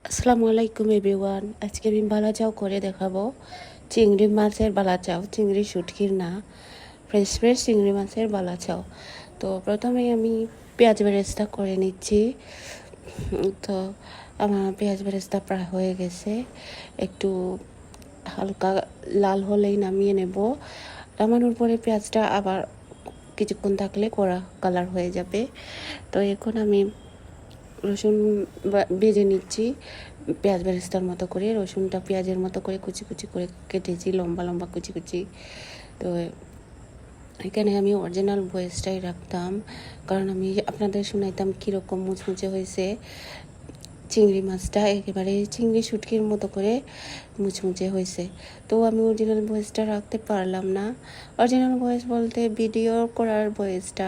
আসসালামু আলাইকুম এভরিওয়ান। আজকে আমি বালাচাও করে দেখাবো। চিংড়ি মাছের বালাচাও, চিংড়ি শুটকির না, ফ্রেশ ফ্রেশ চিংড়ি মাছের বালাচাও। তো প্রথমে আমি পেঁয়াজ বেরেস্তা করে নিচ্ছি। তো আমার পেঁয়াজ বেরেস্তা প্রায় হয়ে গেছে, একটু হালকা লাল হলেই নামিয়ে নেব। নামানোর পরে পেঁয়াজটা আবার কিছুক্ষণ থাকলে কড়া কালার হয়ে যাবে। তো এখন আমি রসুন ভেজে নিচ্ছি পেঁয়াজ বেরেস্তার মতো করে। রসুনটা পেঁয়াজের মতো করে কুচি কুচি করে কেটেছি, লম্বা লম্বা কুচি কুচি। তো এখানে আমি অরিজিনাল ভয়েসটাই রাখতাম, কারণ আমি আপনাদের শোনাইতাম কীরকম মুচমুচে হয়েছে চিংড়ি মাছটা। একেবারে চিংড়ি শুটকির মতো করে মুচমুচে হয়েছে। তো আমি অরিজিনাল ভয়েসটা রাখতে পারলাম না। অরিজিনাল ভয়েস বলতে ভিডিও করার ভয়েসটা,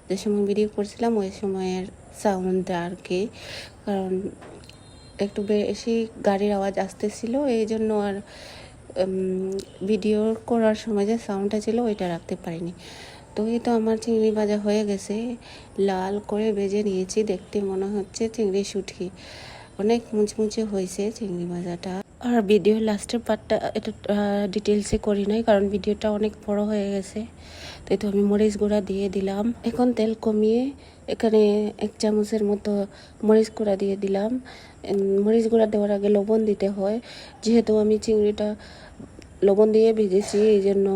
যে সময় ভিডিও করছিলাম ওই সময়ের সাউন্ডটা আর কি। কারণ একটু বেশি গাড়ির আওয়াজ আসতেছিল, এই জন্য আর ভিডিও করার সময় যে সাউন্ডটা ছিল ওইটা রাখতে পারিনি। তো এই তো আমার চিংড়ি ভাজা হয়ে গেছে, লাল করে ভেজে নিয়েছি। দেখতে মনে হচ্ছে চিংড়ি শুটকি, অনেক মুচমুচে হয়েছে চিংড়ি ভাজাটা। আর ভিডিও লাস্টের পার্টটা এটা ডিটেলসে করি নাই, কারণ ভিডিওটা অনেক বড় হয়ে গেছে। তো এই তো আমি মরিচ গুঁড়া দিয়ে দিলাম। এখন তেল কমিয়ে এখানে 1 চামচের মতো মরিচ গুঁড়া দিয়ে দিলাম। মরিচ গুঁড়া দেওয়ার আগে লবণ দিতে হয়, যেহেতু আমি চিংড়িটা লবণ দিয়ে ভেজেছি এই জন্য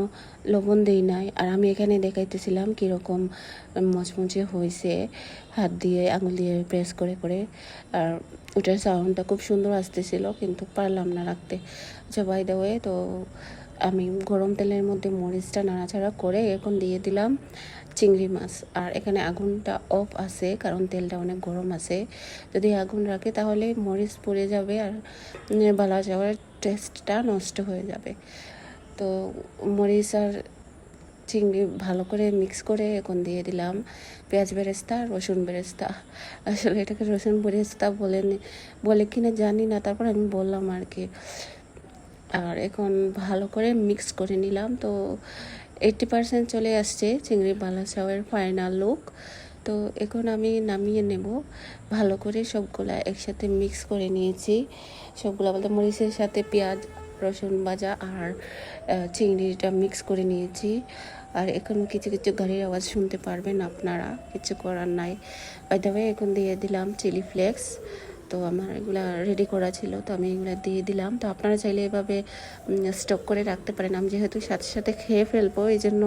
লবণ দিই নাই। আর আমি এখানে দেখাইতেছিলাম কীরকম মচমচে হয়েছে, হাত দিয়ে আঙুল দিয়ে প্রেস করে করে। আর ওটার সাউন্ডটা খুব সুন্দর আসতেছিল, কিন্তু পারলাম না রাখতে। আচ্ছা, বাই দ্য ওয়ে, তো আমি গরম তেলের মধ্যে মরিচটা নাড়াচাড়া করে এখন দিয়ে দিলাম চিংড়ি মাছ। আর এখানে আগুনটা অফ আছে, কারণ তেলটা অনেক গরম আছে। যদি আগুন রাখে তাহলে মরিচ পুড়ে যাবে আর বালা যাওয়ার টেস্টটা নষ্ট হয়ে যাবে। তো মরিচ আর চিংড়ি ভালো করে মিক্স করে এখন দিয়ে দিলাম পেঁয়াজ বেরেস্তা, রসুন বেরেস্তা। আসলে এটাকে রসুন বেরেস্তা বলে কিনা জানি না, তারপর আমি বললাম আর কি। আর এখন ভালো করে মিক্স করে নিলাম। তো 80% চলে আসছে চিংড়ি বালাচাওয়ের ফাইনাল লুক। তো এখন আমি নামিয়ে নেব। ভালো করে সবগুলা একসাথে মিক্স করে নিয়েছি। সবগুলা বলতে মরিচের সাথে পেঁয়াজ, রসুন ভাজা আর চিংড়িটা মিক্স করে নিয়েছি। আর এখন কিছু কিছু গাড়ির আওয়াজ শুনতে পারবেন আপনারা, কিছু করার নাই। বাই দ্য ওয়ে, এখন দিয়ে দিলাম চিলি ফ্লেক্স। তো আমার এগুলা রেডি করা ছিল, তো আমি এগুলো দিয়ে দিলাম। তো আপনারা চাইলে এভাবে স্টক করে রাখতে পারেন। আমি যেহেতু সাথে সাথে খেয়ে ফেলবো, এই জন্য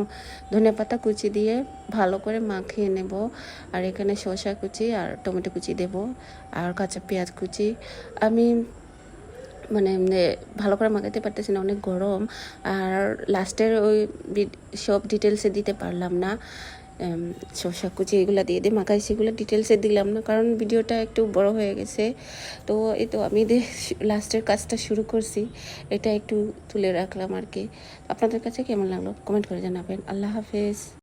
ধনেপাতা কুচি দিয়ে ভালো করে মাখিয়ে নেব। আর এখানে শসা কুচি আর টমেটো কুচি দেব, আর কাঁচা পেঁয়াজ কুচি। আমি মানে ভালো করে মাখাতে পারতেছি না, অনেক গরম। আর লাস্টের ওই সব ডিটেলসে দিতে পারলাম না। শসা কুচি এগুলো দিয়ে মাখাইছি, এগুলো ডিটেলসে দিলাম না, কারণ ভিডিওটা একটু বড় হয়ে গেছে। তো এই তো আমি লাস্টের কাজটা শুরু করছি, এটা একটু তুলে রাখলাম আর কি। আপনাদের কাছে কেমন লাগলো কমেন্ট করে জানাবেন। আল্লাহ হাফেজ।